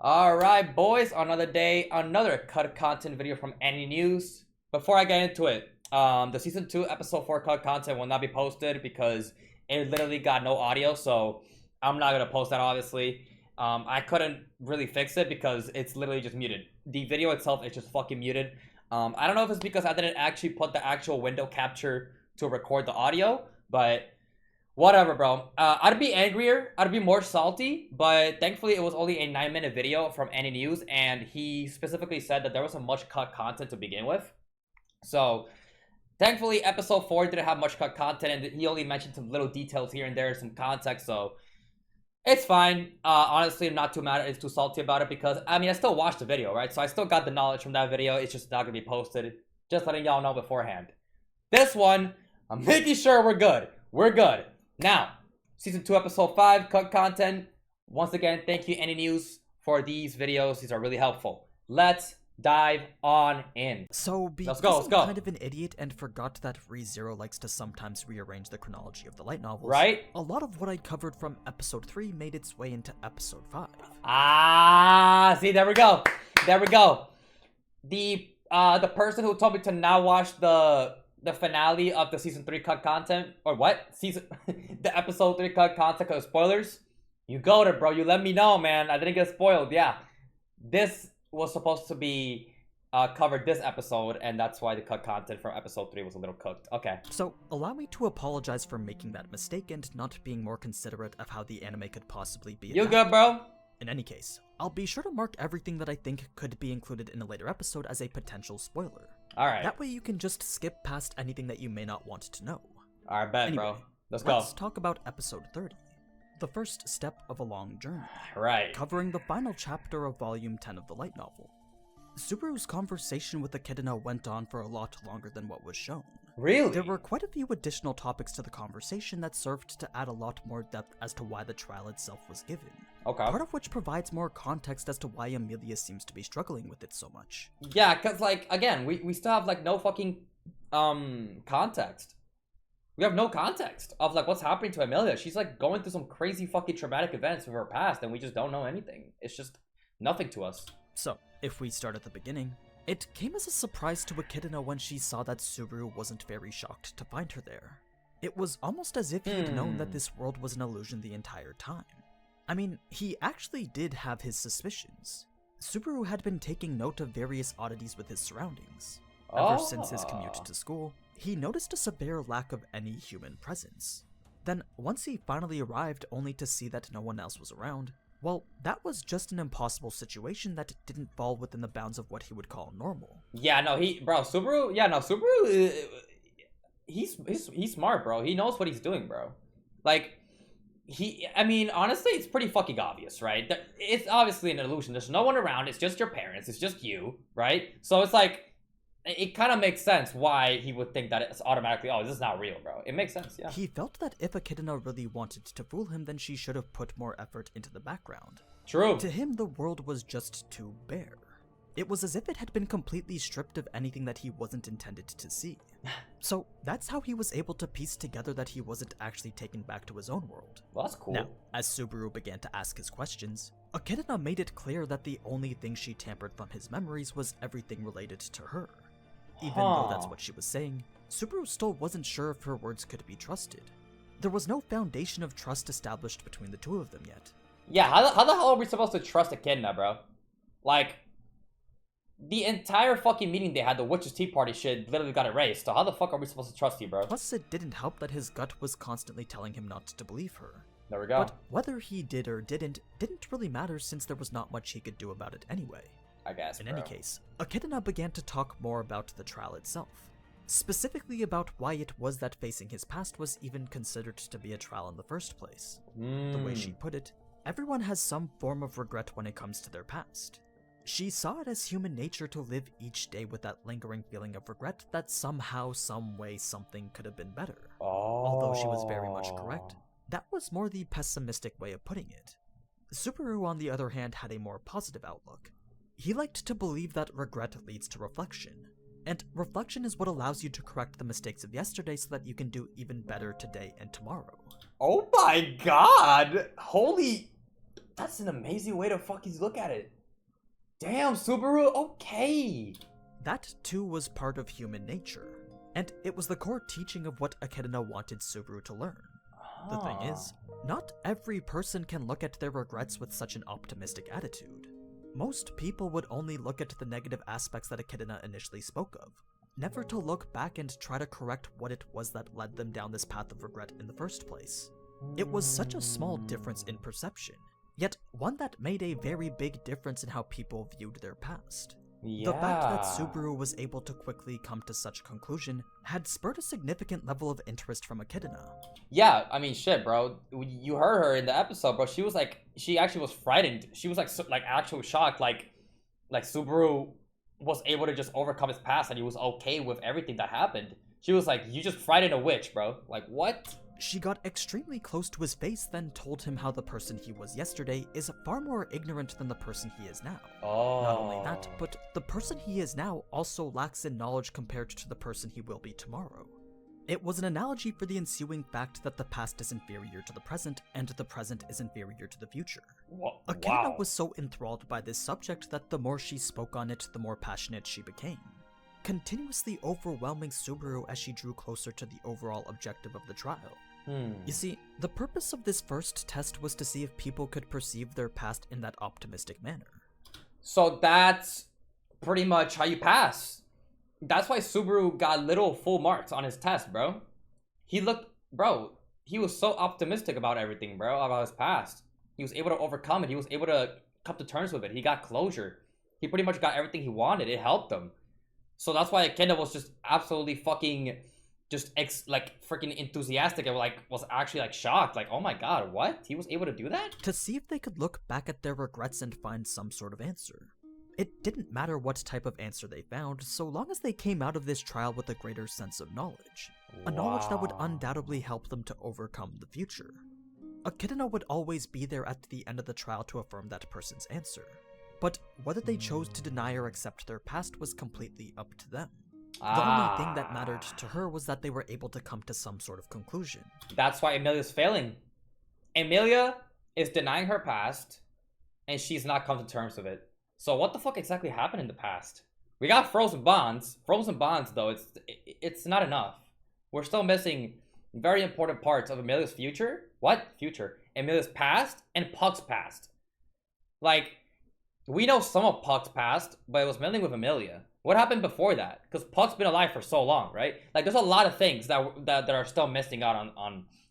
Alright, boys, another day, another cut content video from AniNews. Before I get into it, the season 2 episode 4 cut content will not be posted because it literally got no audio, so I'm not gonna post that obviously. I couldn't really fix it because it's literally just muted. The video itself is just fucking muted. I don't know if it's because I didn't actually put the actual window capture to record the audio, but whatever, bro. I'd be angrier. I'd be more salty. But thankfully, it was only a 9-minute video from AniNews, and he specifically said that there wasn't much cut content to begin with. So, thankfully, episode 4 didn't have much cut content, and he only mentioned some little details here and there, some context. So, it's fine. Honestly, I'm not too mad. It's too salty about it because I mean, I still watched the video, right? So I still got the knowledge from that video. It's just not gonna be posted. Just letting y'all know beforehand. This one, I'm making sure we're good. We're good. Now, season 2, episode 5, cut content. Once again, thank you, AniNews, for these videos. These are really helpful. Let's dive on in. So, let's because go. I'm kind of an idiot and forgot that ReZero likes to sometimes rearrange the chronology of the light novels, right? A lot of what I covered from episode 3 made its way into episode 5. See, there we go. There we go. The person who told me to now watch the finale of the season 3 cut content, or what? The episode 3 cut content because spoilers. You go there, bro. You let me know, man. I didn't get spoiled. Yeah. This was supposed to be covered this episode, and that's why the cut content from episode 3 was a little cooked. Okay. So, allow me to apologize for making that mistake and not being more considerate of how the anime could possibly be You adapted. good, bro? In any case, I'll be sure to mark everything that I think could be included in a later episode as a potential spoiler. Alright. That way you can just skip past anything that you may not want to know. Alright, bet, Anyway, bro. Let's go. Let's talk about episode 30. The first step of a long journey. Right. Covering the final chapter of volume 10 of the light novel. Subaru's conversation with Echidna went on for a lot longer than what was shown. Really? There were quite a few additional topics to the conversation that served to add a lot more depth as to why the trial itself was given. Okay. Part of which provides more context as to why Emilia seems to be struggling with it so much. Yeah, because, like, again, we still have, like, no fucking, context. We have no context of, like, what's happening to Emilia. She's, like, going through some crazy fucking traumatic events of her past, and we just don't know anything. It's just nothing to us. So, if we start at the beginning, it came as a surprise to Echidna when she saw that Subaru wasn't very shocked to find her there. It was almost as if he'd known that this world was an illusion the entire time. I mean, he actually did have his suspicions. Subaru had been taking note of various oddities with his surroundings. Ever since his commute to school, he noticed a severe lack of any human presence. Then, once he finally arrived only to see that no one else was around, well, that was just an impossible situation that didn't fall within the bounds of what he would call normal. Yeah, no, Subaru, he's smart, bro. He knows what he's doing, bro. Like, I mean, honestly, it's pretty fucking obvious, right? It's obviously an illusion. There's no one around. It's just your parents. It's just you, right? So it's like, it kind of makes sense why he would think that it's automatically, oh, this is not real, bro. It makes sense, yeah. He felt that if Echidna really wanted to fool him, then she should have put more effort into the background. True. To him, the world was just too bare. It was as if it had been completely stripped of anything that he wasn't intended to see. So that's how he was able to piece together that he wasn't actually taken back to his own world. Well, that's cool. Now, as Subaru began to ask his questions, Echidna made it clear that the only thing she tampered from his memories was everything related to her. Even though that's what she was saying, Subaru still wasn't sure if her words could be trusted. There was no foundation of trust established between the two of them yet. Yeah, how the hell are we supposed to trust Echidna, bro? Like, the entire fucking meeting they had, the Witch's Tea Party shit, literally got erased. So how the fuck are we supposed to trust you, bro? Plus, it didn't help that his gut was constantly telling him not to believe her. There we go. But whether he did or didn't really matter since there was not much he could do about it anyway. I guess, In any case, Echidna began to talk more about the trial itself. Specifically about why it was that facing his past was even considered to be a trial in the first place. The way she put it, everyone has some form of regret when it comes to their past. She saw it as human nature to live each day with that lingering feeling of regret that somehow, some way, something could have been better. Although she was very much correct, that was more the pessimistic way of putting it. Subaru, on the other hand, had a more positive outlook. He liked to believe that regret leads to reflection, and reflection is what allows you to correct the mistakes of yesterday so that you can do even better today and tomorrow. Oh my god! Holy That's an amazing way to fucking look at it. Damn, Subaru, okay. That too was part of human nature, and it was the core teaching of what Echidna wanted Subaru to learn. The thing is, not every person can look at their regrets with such an optimistic attitude. Most people would only look at the negative aspects that Echidna initially spoke of, never to look back and try to correct what it was that led them down this path of regret in the first place. It was such a small difference in perception, yet one that made a very big difference in how people viewed their past. Yeah. The fact that Subaru was able to quickly come to such a conclusion had spurred a significant level of interest from Echidna. Yeah, I mean, shit, bro. You heard her in the episode, bro. She was like, she actually was frightened. She was like actually shocked. Like Subaru was able to just overcome his past and he was okay with everything that happened. She was like, you just frightened a witch, bro. Like, what? She got extremely close to his face, then told him how the person he was yesterday is far more ignorant than the person he is now. Oh. Not only that, but the person he is now also lacks in knowledge compared to the person he will be tomorrow. It was an analogy for the ensuing fact that the past is inferior to the present, and the present is inferior to the future. Echidna was so enthralled by this subject that the more she spoke on it, the more passionate she became, continuously overwhelming Subaru as she drew closer to the overall objective of the trial. You see, the purpose of this first test was to see if people could perceive their past in that optimistic manner. So that's pretty much how you pass. That's why Subaru got little full marks on his test, bro. He was so optimistic about everything, bro, about his past. He was able to overcome it. He was able to come to terms with it. He got closure. He pretty much got everything he wanted. It helped him. So that's why Echidna was just absolutely fucking freaking enthusiastic and was actually shocked. Like, oh my god, what? He was able to do that? To see if they could look back at their regrets and find some sort of answer. It didn't matter what type of answer they found, so long as they came out of this trial with a greater sense of knowledge. A knowledge that would undoubtedly help them to overcome the future. Echidna would always be there at the end of the trial to affirm that person's answer. But whether they chose to deny or accept their past was completely up to them. The only thing that mattered to her was that they were able to come to some sort of conclusion. That's why Emilia's failing. Emilia is denying her past, and she's not come to terms with it. So what the fuck exactly happened in the past? We got frozen bonds. Frozen bonds, though, it's not enough. We're still missing very important parts of Emilia's future. What? Future. Emilia's past and Puck's past. Like, we know some of Puck's past, but it was mainly with Emilia. What happened before that? Because Puck's been alive for so long, right? Like, there's a lot of things that are still missing out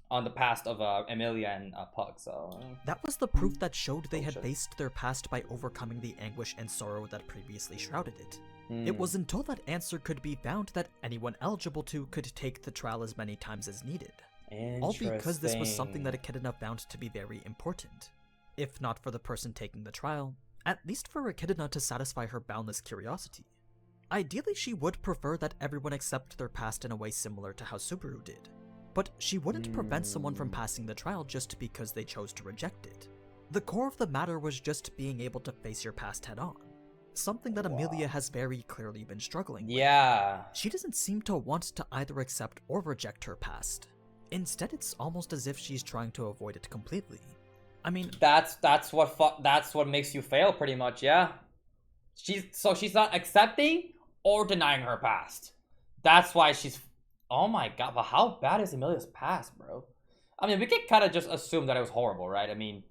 on the past of Emilia and Puck, so... That was the proof that showed they had faced their past by overcoming the anguish and sorrow that previously shrouded it. It was until that answer could be found that anyone eligible to could take the trial as many times as needed. All because this was something that Echidna found to be very important. If not for the person taking the trial, at least for Echidna to satisfy her boundless curiosity. Ideally, she would prefer that everyone accept their past in a way similar to how Subaru did. But she wouldn't prevent someone from passing the trial just because they chose to reject it. The core of the matter was just being able to face your past head on. Something that Emilia has very clearly been struggling with. Yeah. She doesn't seem to want to either accept or reject her past. Instead, it's almost as if she's trying to avoid it completely. I mean... That's what makes you fail, pretty much, yeah. She's not accepting or denying her past. That's why she's... Oh my god, but how bad is Emilia's past, bro? I mean, we can kind of just assume that it was horrible, right? I mean,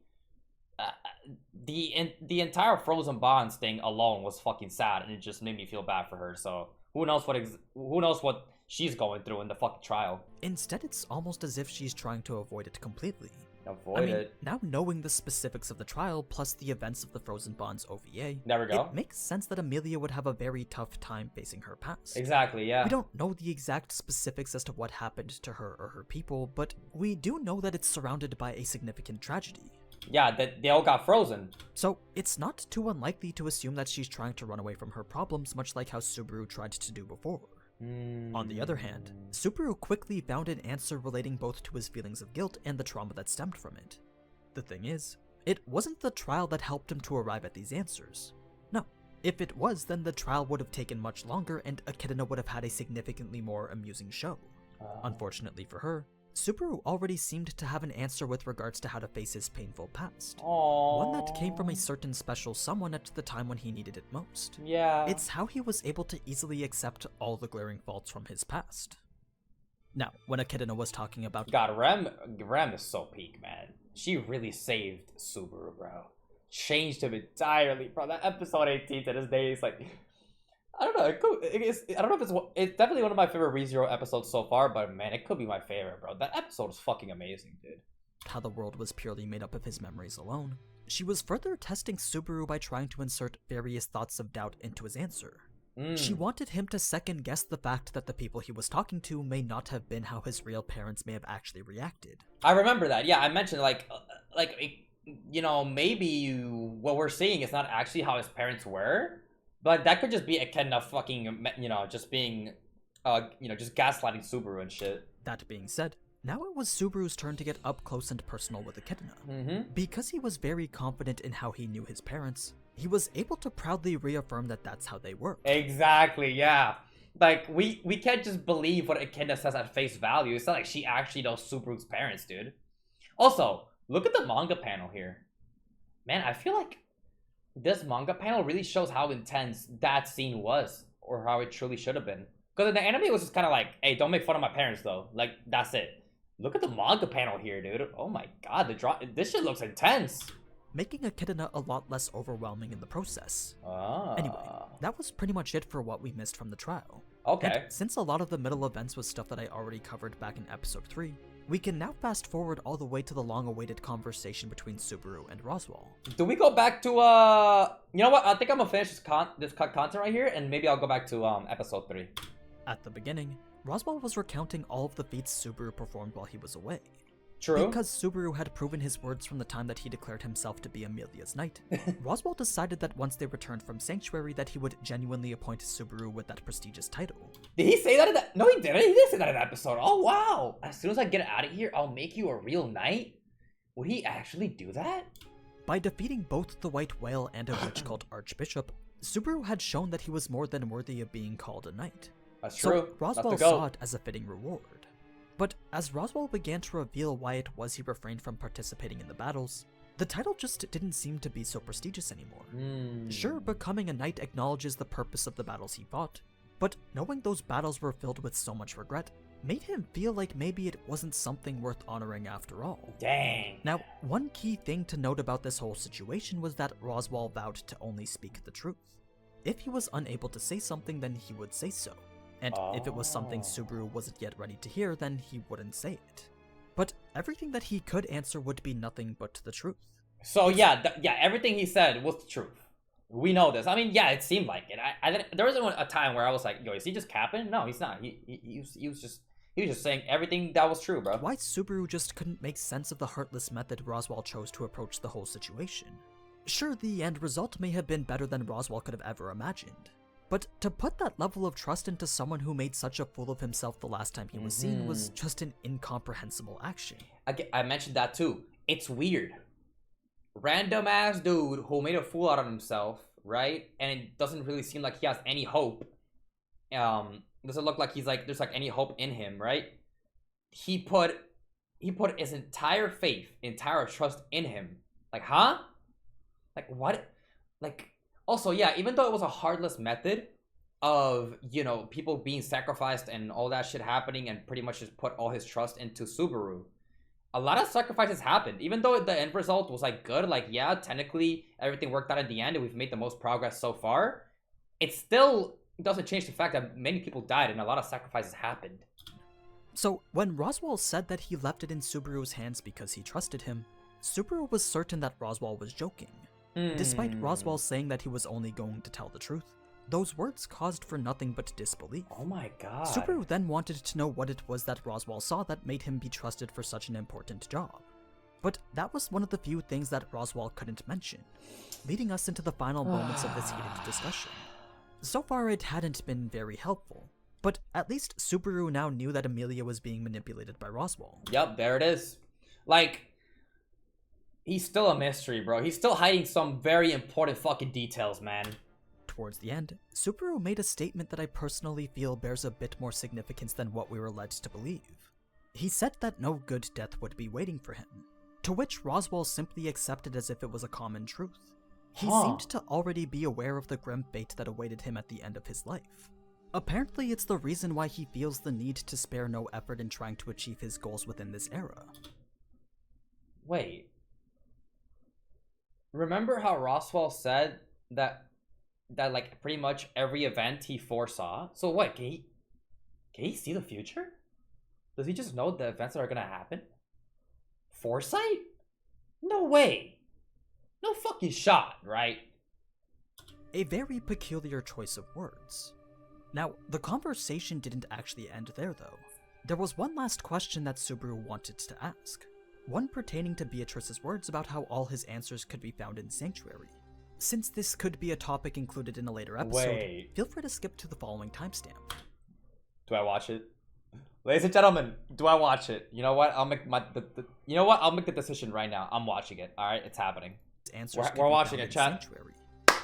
the entire Frozen Bonds thing alone was fucking sad, and it just made me feel bad for her. So who knows what she's going through in the fucking trial. Instead, it's almost as if she's trying to avoid it completely. Avoid it. Now knowing the specifics of the trial, plus the events of the Frozen Bonds OVA, there we go. It makes sense that Emilia would have a very tough time facing her past. Exactly, yeah. We don't know the exact specifics as to what happened to her or her people, but we do know that it's surrounded by a significant tragedy. Yeah, that they all got frozen. So it's not too unlikely to assume that she's trying to run away from her problems, much like how Subaru tried to do before. On the other hand, Subaru quickly found an answer relating both to his feelings of guilt and the trauma that stemmed from it. The thing is, it wasn't the trial that helped him to arrive at these answers. No, if it was, then the trial would have taken much longer and Echidna would have had a significantly more amusing show. Unfortunately for her, Subaru already seemed to have an answer with regards to how to face his painful past. Aww. One that came from a certain special someone at the time when he needed it most. Yeah. It's how he was able to easily accept all the glaring faults from his past. Now, when Echidna was talking about— God, Rem is so peak, man. She really saved Subaru, bro. Changed him entirely, bro. That episode 18 to this day is like, I don't know. I don't know if it's definitely one of my favorite ReZero episodes so far, but man, it could be my favorite, bro. That episode is fucking amazing, dude. How the world was purely made up of his memories alone, she was further testing Subaru by trying to insert various thoughts of doubt into his answer. She wanted him to second-guess the fact that the people he was talking to may not have been how his real parents may have actually reacted. I remember that. Yeah, I mentioned you know, maybe what we're seeing is not actually how his parents were, but that could just be Echidna fucking, you know, just being, you know, just gaslighting Subaru and shit. That being said, now it was Subaru's turn to get up close and personal with Echidna. Because he was very confident in how he knew his parents, he was able to proudly reaffirm that that's how they were. Exactly, yeah. Like, we can't just believe what Echidna says at face value. It's not like she actually knows Subaru's parents, dude. Also, look at the manga panel here. Man, I feel like this manga panel really shows how intense that scene was, or how it truly should have been. Because in the anime, it was just kind of like, hey, don't make fun of my parents, though. Like, that's it. Look at the manga panel here, dude. Oh my god, this shit looks intense. Making Echidna a lot less overwhelming in the process. Ah. Anyway, that was pretty much it for what we missed from the trial. Okay. And since a lot of the middle events was stuff that I already covered back in episode 3, we can now fast forward all the way to the long-awaited conversation between Subaru and Roswaal. Do we go back to, you know what? I think I'm gonna finish this content right here, and maybe I'll go back to, episode 3. At the beginning, Roswaal was recounting all of the feats Subaru performed while he was away. True. Because Subaru had proven his words from the time that he declared himself to be Emilia's knight, Roswaal decided that once they returned from Sanctuary that he would genuinely appoint Subaru with that prestigious title. Did he say that in that? No, he didn't. He didn't say that in that episode. Oh, wow. As soon as I get out of here, I'll make you a real knight? Would he actually do that? By defeating both the White Whale and a witch called Archbishop, Subaru had shown that he was more than worthy of being called a knight. That's true. So Roswaal saw it as a fitting reward. But as Roswaal began to reveal why it was he refrained from participating in the battles, the title just didn't seem to be so prestigious anymore. Sure, becoming a knight acknowledges the purpose of the battles he fought, but knowing those battles were filled with so much regret made him feel like maybe it wasn't something worth honoring after all. Dang. Now, one key thing to note about this whole situation was that Roswaal vowed to only speak the truth. If he was unable to say something, then he would say so. And if it was something Subaru wasn't yet ready to hear, then he wouldn't say it. But everything that he could answer would be nothing but the truth. So yeah, everything he said was the truth. We know this. I mean, yeah, it seemed like it. There wasn't a time where I was like, yo, is he just capping? No, he's not. He was just saying everything that was true, bro. Why Subaru just couldn't make sense of the heartless method Roswaal chose to approach the whole situation. Sure, the end result may have been better than Roswaal could have ever imagined. But to put that level of trust into someone who made such a fool of himself the last time he was seen was just an incomprehensible action. I mentioned that too. It's weird. Random ass dude who made a fool out of himself, right? And it doesn't really seem like he has any hope. Doesn't look like there's like any hope in him, right? He put his entire faith, entire trust in him. Like, huh? Like, what? Like, also, yeah, even though it was a heartless method of, you know, people being sacrificed and all that shit happening and pretty much just put all his trust into Subaru, a lot of sacrifices happened. Even though the end result was, like, good, like, yeah, technically everything worked out in the end and we've made the most progress so far, it still doesn't change the fact that many people died and a lot of sacrifices happened. So, when Roswaal said that he left it in Subaru's hands because he trusted him, Subaru was certain that Roswaal was joking. Despite Roswaal saying that he was only going to tell the truth, those words caused for nothing but disbelief. Oh my god. Subaru then wanted to know what it was that Roswaal saw that made him be trusted for such an important job. But that was one of the few things that Roswaal couldn't mention, leading us into the final moments of this heated discussion. So far it hadn't been very helpful, but at least Subaru now knew that Emilia was being manipulated by Roswaal. Yep, there it is. Like, he's still a mystery, bro. He's still hiding some very important fucking details, man. Towards the end, Subaru made a statement that I personally feel bears a bit more significance than what we were led to believe. He said that no good death would be waiting for him, to which Roswaal simply accepted as if it was a common truth. He seemed to already be aware of the grim fate that awaited him at the end of his life. Apparently, it's the reason why he feels the need to spare no effort in trying to achieve his goals within this era. Wait. Remember how Roswaal said that like pretty much every event he foresaw? So what, can he see the future? Does he just know the events that are gonna happen? Foresight? No way. No fucking shot, right? A very peculiar choice of words. Now, the conversation didn't actually end there though. There was one last question that Subaru wanted to ask. One pertaining to Beatrice's words about how all his answers could be found in Sanctuary. Since this could be a topic included in a later episode, feel free to skip to the following timestamp. Do I watch it? Ladies and gentlemen, do I watch it? You know what? I'll make I'll make the decision right now. I'm watching it. All right, it's happening. We're watching it, chat. Sanctuary.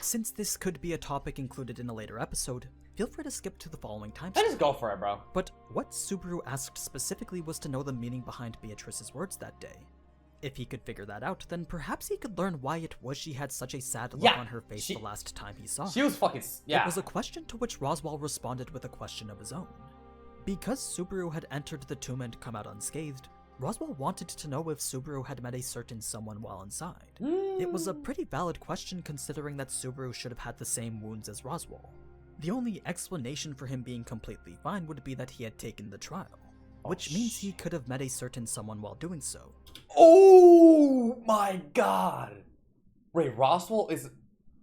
Since this could be a topic included in a later episode, feel free to skip to the following timestamp. Let's just go for it, bro. But what Subaru asked specifically was to know the meaning behind Beatrice's words that day. If he could figure that out, then perhaps he could learn why it was she had such a sad look on her face the last time he saw her. She was fucking, It was a question to which Roswaal responded with a question of his own. Because Subaru had entered the tomb and come out unscathed, Roswaal wanted to know if Subaru had met a certain someone while inside. It was a pretty valid question considering that Subaru should have had the same wounds as Roswaal. The only explanation for him being completely fine would be that he had taken the trial, which means he could have met a certain someone while doing so. Oh my god! Wait, Roswaal is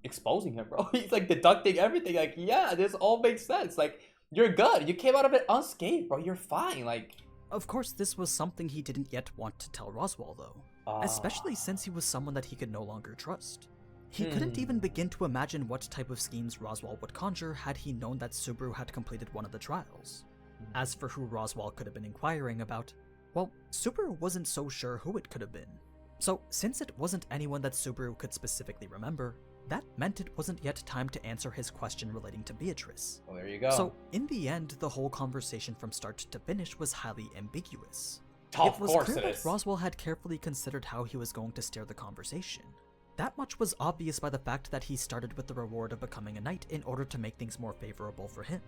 exposing him, bro. He's like deducting everything. Like, yeah, this all makes sense. Like, you're good. You came out of it unscathed, bro. You're fine. Like, of course, this was something he didn't yet want to tell Roswaal, though, especially since he was someone that he could no longer trust. He couldn't even begin to imagine what type of schemes Roswaal would conjure had he known that Subaru had completed one of the trials. As for who Roswaal could have been inquiring about, well, Subaru wasn't so sure who it could have been. So, since it wasn't anyone that Subaru could specifically remember, that meant it wasn't yet time to answer his question relating to Beatrice. Well, there you go. So, in the end, the whole conversation from start to finish was highly ambiguous. Of it was course clear it that is. Roswaal had carefully considered how he was going to steer the conversation. That much was obvious by the fact that he started with the reward of becoming a knight in order to make things more favorable for him.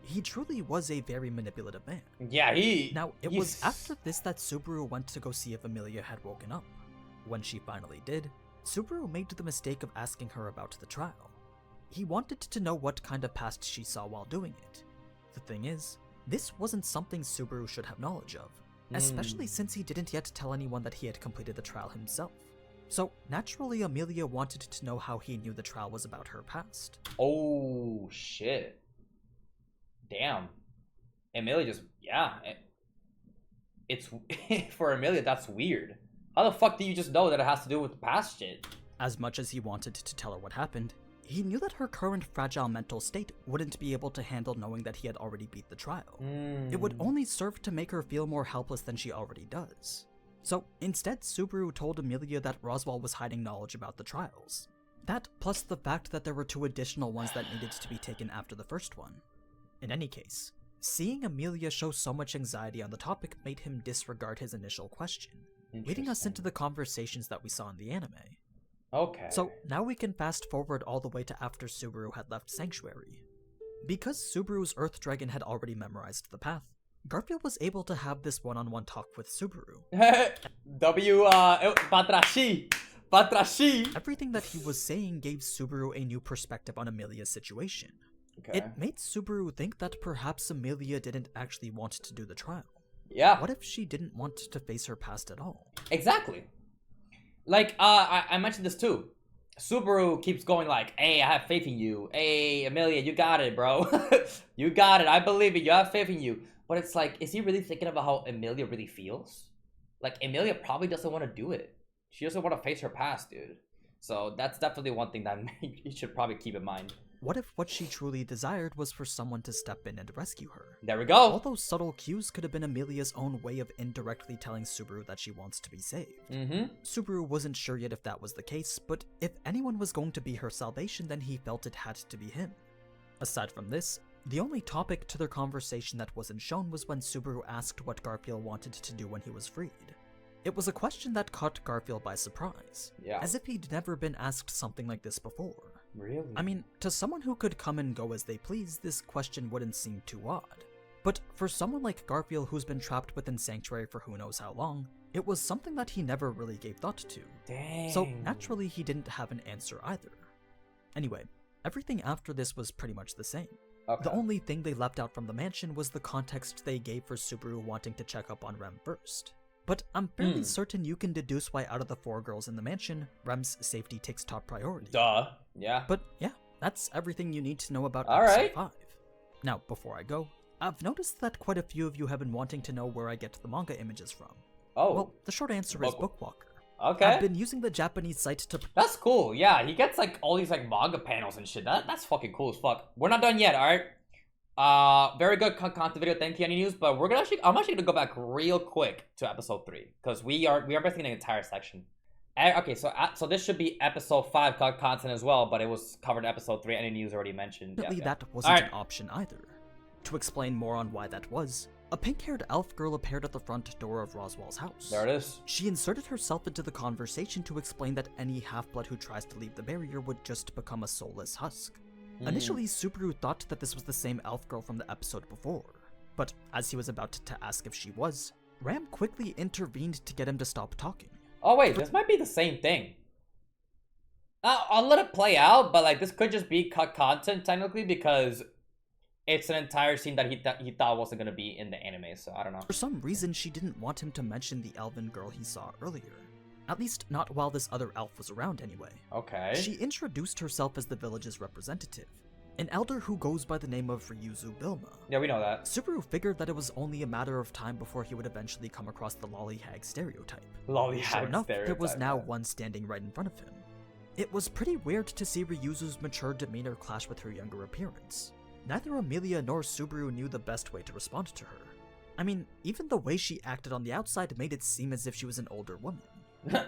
He truly was a very manipulative man. Yeah, Now, it was after this that Subaru went to go see if Emilia had woken up. When she finally did, Subaru made the mistake of asking her about the trial. He wanted to know what kind of past she saw while doing it. The thing is, this wasn't something Subaru should have knowledge of, especially since he didn't yet tell anyone that he had completed the trial himself. So, naturally, Emilia wanted to know how he knew the trial was about her past. Oh, shit. Damn. Emilia just, yeah. It's, for Emilia, that's weird. How the fuck do you just know that it has to do with past shit? As much as he wanted to tell her what happened, he knew that her current fragile mental state wouldn't be able to handle knowing that he had already beat the trial. It would only serve to make her feel more helpless than she already does. So, instead, Subaru told Emilia that Roswaal was hiding knowledge about the trials. That, plus the fact that there were 2 additional ones that needed to be taken after the first one. In any case, seeing Emilia show so much anxiety on the topic made him disregard his initial question, leading us into the conversations that we saw in the anime. Okay. So, now we can fast forward all the way to after Subaru had left Sanctuary. Because Subaru's Earth Dragon had already memorized the path, Garfield was able to have this one-on-one talk with Subaru. Batrashi! Everything that he was saying gave Subaru a new perspective on Emilia's situation. Okay. It made Subaru think that perhaps Emilia didn't actually want to do the trial. Yeah. What if she didn't want to face her past at all? Exactly. Like, I mentioned this too. Subaru keeps going like, hey, I have faith in you. Hey, Emilia, you got it, bro. You got it. I believe in you. I have faith in you. But it's like, is he really thinking about how Emilia really feels? Like, Emilia probably doesn't want to do it. She doesn't want to face her past, dude. So that's definitely one thing that you should probably keep in mind. What if what she truly desired was for someone to step in and rescue her? There we go. All those subtle cues could have been Emilia's own way of indirectly telling Subaru that she wants to be saved. Subaru wasn't sure yet if that was the case, but if anyone was going to be her salvation, then he felt it had to be him. Aside from this, The only topic to their conversation that wasn't shown was when Subaru asked what Garfield wanted to do when he was freed. It was a question that caught Garfield by surprise, as if he'd never been asked something like this before. Really? I mean, to someone who could come and go as they please, this question wouldn't seem too odd. But for someone like Garfield who's been trapped within Sanctuary for who knows how long, it was something that he never really gave thought to. Dang. So naturally he didn't have an answer either. Anyway, everything after this was pretty much the same. Okay. The only thing they left out from the mansion was the context they gave for Subaru wanting to check up on Rem first. But I'm fairly certain you can deduce why out of the 4 girls in the mansion, Rem's safety takes top priority. Duh. Yeah. But yeah, that's everything you need to know about All episode right. 5. Now, before I go, I've noticed that quite a few of you have been wanting to know where I get the manga images from. Oh. Well, the short answer is Bookwalker. Okay. I've been using the Japanese site to... That's cool. Yeah, he gets like all these like manga panels and shit. That's fucking cool as fuck. We're not done yet, alright? Very good content video. Thank you, AniNews. But I'm actually gonna go back real quick to episode 3 because we are basically an entire section. Okay, so this should be episode 5 content as well, but it was covered in episode 3. AniNews already mentioned. That wasn't an option either. To explain more on why that was, a pink-haired elf girl appeared at the front door of Roswaal's house. There it is. She inserted herself into the conversation to explain that any half-blood who tries to leave the barrier would just become a soulless husk. Initially, Subaru thought that this was the same elf girl from the episode before, but as he was about to ask if she was, Ram quickly intervened to get him to stop talking. Oh wait, this might be the same thing. I'll let it play out, but like this could just be cut content technically because it's an entire scene that he thought wasn't gonna be in the anime, so I don't know. For some reason, she didn't want him to mention the elven girl he saw earlier. At least not while this other elf was around anyway. Okay. She introduced herself as the village's representative, an elder who goes by the name of Ryuzu Bilma. Yeah, we know that. Subaru figured that it was only a matter of time before he would eventually come across the lollihag stereotype. Lollihag Sure enough, stereotype. there was now one standing right in front of him. It was pretty weird to see Ryuzu's mature demeanor clash with her younger appearance. Neither Emilia nor Subaru knew the best way to respond to her. I mean, even the way she acted on the outside made it seem as if she was an older woman.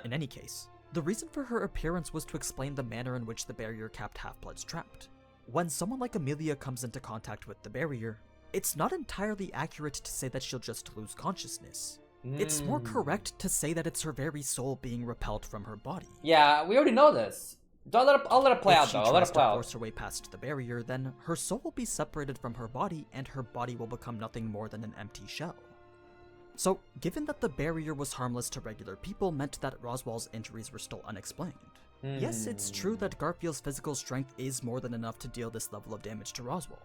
In any case, the reason for her appearance was to explain the manner in which the barrier kept half-bloods trapped. When someone like Emilia comes into contact with the barrier, it's not entirely accurate to say that she'll just lose consciousness. It's more correct to say that it's her very soul being repelled from her body. Yeah, we already know this. I'll let it play out though. I'll let it play out. If she tries to force her way past the barrier, then her soul will be separated from her body, and her body will become nothing more than an empty shell. So, given that the barrier was harmless to regular people meant that Roswaal's injuries were still unexplained. Yes, it's true that Garfield's physical strength is more than enough to deal this level of damage to Roswaal.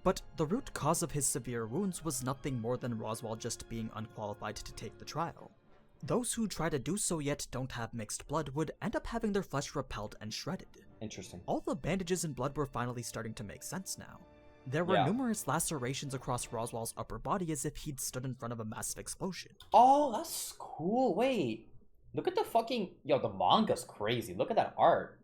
But the root cause of his severe wounds was nothing more than Roswaal just being unqualified to take the trial. Those who try to do so yet don't have mixed blood would end up having their flesh repelled and shredded. Interesting. All the bandages and blood were finally starting to make sense now. There were numerous lacerations across Roswaal's upper body as if he'd stood in front of a massive explosion. Oh, that's cool. Wait. Look at the fucking... Yo, the manga's crazy. Look at that art.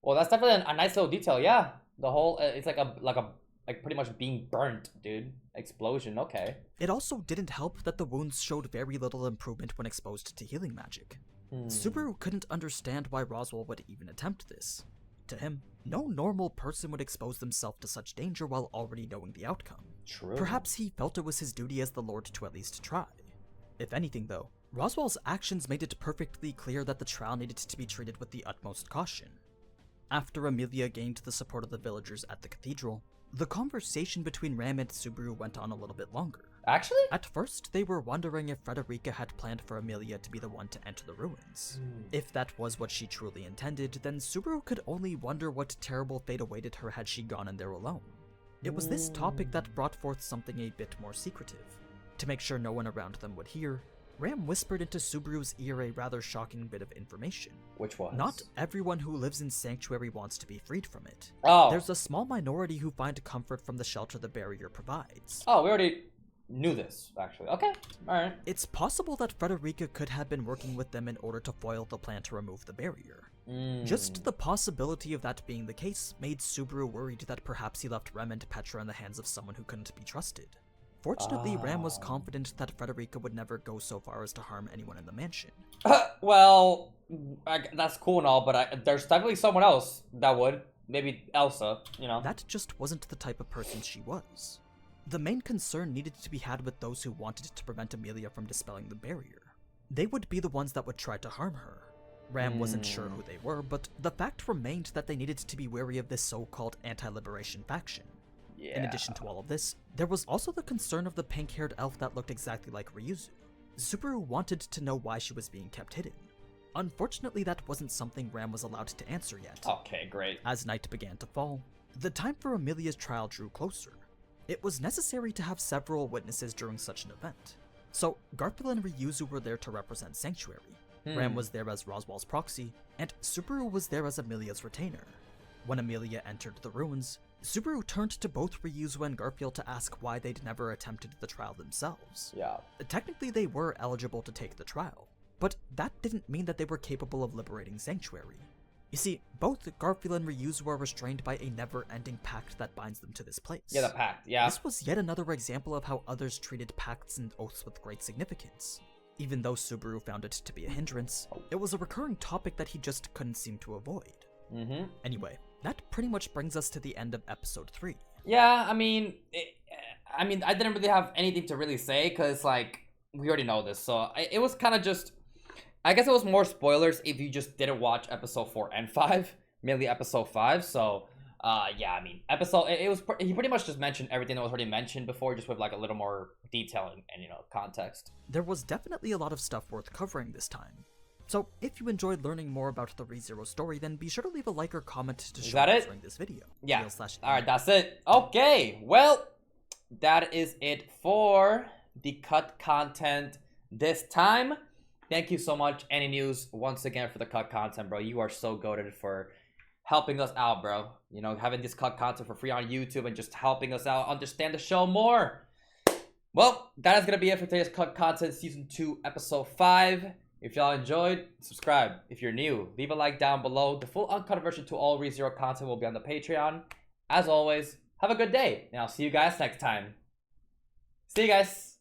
Well, that's definitely a nice little detail. Yeah. The whole... it's like pretty much being burnt, dude. Explosion. Okay. It also didn't help that the wounds showed very little improvement when exposed to healing magic. Subaru couldn't understand why Roswaal would even attempt this. To him, no normal person would expose themselves to such danger while already knowing the outcome. True. Perhaps he felt it was his duty as the Lord to at least try. If anything though, Roswaal's actions made it perfectly clear that the trial needed to be treated with the utmost caution. After Emilia gained the support of the villagers at the cathedral, the conversation between Ram and Subaru went on a little bit longer. Actually? At first, they were wondering if Frederica had planned for Emilia to be the one to enter the ruins. If that was what she truly intended, then Subaru could only wonder what terrible fate awaited her had she gone in there alone. It was this topic that brought forth something a bit more secretive. To make sure no one around them would hear, Ram whispered into Subaru's ear a rather shocking bit of information. Which was? Not everyone who lives in Sanctuary wants to be freed from it. Oh. There's a small minority who find comfort from the shelter the barrier provides. Oh, we already knew this, actually. Okay, alright. It's possible that Frederica could have been working with them in order to foil the plan to remove the barrier. Just the possibility of that being the case made Subaru worried that perhaps he left Rem and Petra in the hands of someone who couldn't be trusted. Fortunately, Ram was confident that Frederica would never go so far as to harm anyone in the mansion. Well, that's cool and all, but there's definitely someone else that would. maybe Elsa, you know. That just wasn't the type of person she was. The main concern needed to be had with those who wanted to prevent Emilia from dispelling the barrier. They would be the ones that would try to harm her. Ram wasn't sure who they were, but the fact remained that they needed to be wary of this so-called anti-liberation faction. Yeah. In addition to all of this, there was also the concern of the pink-haired elf that looked exactly like Ryuzu. Subaru wanted to know why she was being kept hidden. Unfortunately, that wasn't something Ram was allowed to answer yet. Okay, great. As night began to fall, the time for Emilia's trial drew closer. It was necessary to have several witnesses during such an event. So, Garfield and Ryuzu were there to represent Sanctuary. Ram was there as Roswaal's proxy, and Subaru was there as Emilia's retainer. When Emilia entered the ruins, Subaru turned to both Ryuzu and Garfield to ask why they'd never attempted the trial themselves. Yeah. Technically, they were eligible to take the trial, but that didn't mean that they were capable of liberating Sanctuary. You see, both Garfield and Ryuzu are restrained by a never-ending pact that binds them to this place. Yeah, the pact, yeah. This was yet another example of how others treated pacts and oaths with great significance. Even though Subaru found it to be a hindrance, it was a recurring topic that he just couldn't seem to avoid. Anyway, that pretty much brings us to the end of episode 3. Yeah, I mean, I didn't really have anything to really say, because, like, we already know this, so it was kind of just, I guess it was more spoilers if you just didn't watch episode 4 and 5, mainly episode 5, so, yeah, I mean, he pretty much just mentioned everything that was already mentioned before, just with, like, a little more detail and you know, context. There was definitely a lot of stuff worth covering this time. So, if you enjoyed learning more about the ReZero story, then be sure to leave a like or comment to show us during this video. Yeah. Alright, that's it. Okay, well, that is it for the cut content this time. Thank you so much, AniNews, once again for the cut content, bro. You are so goated for helping us out, bro. You know, having this cut content for free on YouTube and just helping us out understand the show more. Well, that is going to be it for today's cut content, season 2, episode 5. If y'all enjoyed, subscribe. If you're new, leave a like down below. The full uncut version to all ReZero content will be on the Patreon. As always, have a good day, and I'll see you guys next time. See you guys.